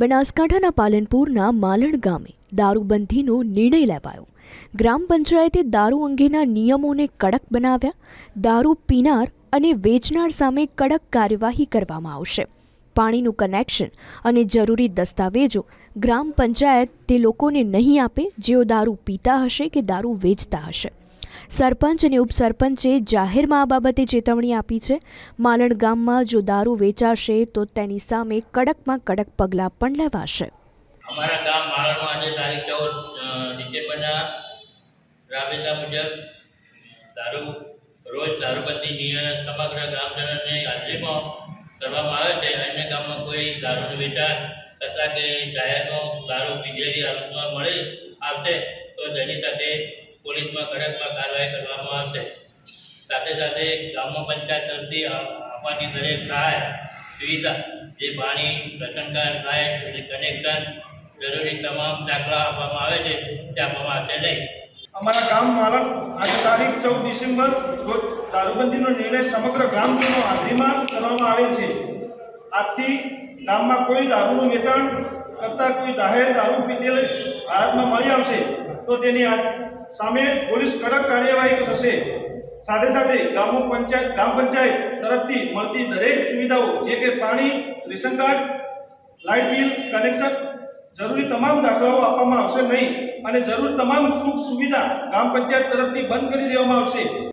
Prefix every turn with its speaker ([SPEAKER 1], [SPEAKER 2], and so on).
[SPEAKER 1] બનાસકાંઠાના પાલનપુરના માલણ ગામે દારૂબંધીનો નિર્ણય લેવાયો। ગ્રામ પંચાયતે દારૂ અંગેના નિયમોને કડક બનાવ્યા। દારૂ પીનાર અને વેચનાર સામે કડક કાર્યવાહી કરવામાં આવશે। પાણીનું કનેક્શન અને જરૂરી દસ્તાવેજો ગ્રામ પંચાયત તે લોકોને નહીં આપે જેઓ દારૂ પીતા હશે કે દારૂ વેચતા હશે। સરપંચ અને ઉપસરપંચે જાહેરમાં આ બાબતે ચેતવણી આપી છે। માલણ ગામમાં જો દારૂ વેચાશે તો તેની સામે કડકમાં કડક પગલાં પણ લેવાશે।
[SPEAKER 2] અમારા ગામ માલણમાં આજે તારીખ 14 ડિસેમ્બરના રાબેતા મુજબ રોજ દારૂબંધી નિયમ સમગ્ર ગ્રામજનોની હાજરીમાં કરવામાં આવે છે। અન્ય ગામમાં કોઈ દારૂનું વેચાણ તથા કે જાહેરમાં દારૂ પીધેલી હાલતમાં મળી આવશે તો તેની સાથે પોલીસમાં કડકમાં કાર્યવાહી કરવામાં આવશે। સાથે સાથે ગ્રામ પંચાયત તરફથી આપવાની દરેક સહાય સુવિધા જે પાણી રાશન કાર્ડ લાઇટ કનેક્શન જરૂરી તમામ દાખલા આપવામાં આવે છે તે આપવામાં આવશે નહીં।
[SPEAKER 3] અમારા ગામ માલણ આજે તારીખ 14 ડિસેમ્બર રોજ દારૂબંધીનો નિર્ણય સમગ્ર ગ્રામજનો હાજરીમાં કરવામાં આવેલ છે। આજથી ગામમાં કોઈ દારૂનું વેચાણ કરતા કોઈ જાહેર દારૂ પીધેલી હાલતમાં મળી આવશે તો તેની સામે પોલીસ કડક કાર્યવાહી થશે। સાથે સાથે ગ્રામ પંચાયત તરફથી મળતી દરેક સુવિધાઓ જે કે પાણી ration card light bill connection જરૂરી તમામ દાખલાઓ આપવામાં આવશે નહીં અને જરૂર તમામ સુખ સુવિધા ગ્રામ પંચાયત તરફથી બંધ કરી દેવામાં આવશે।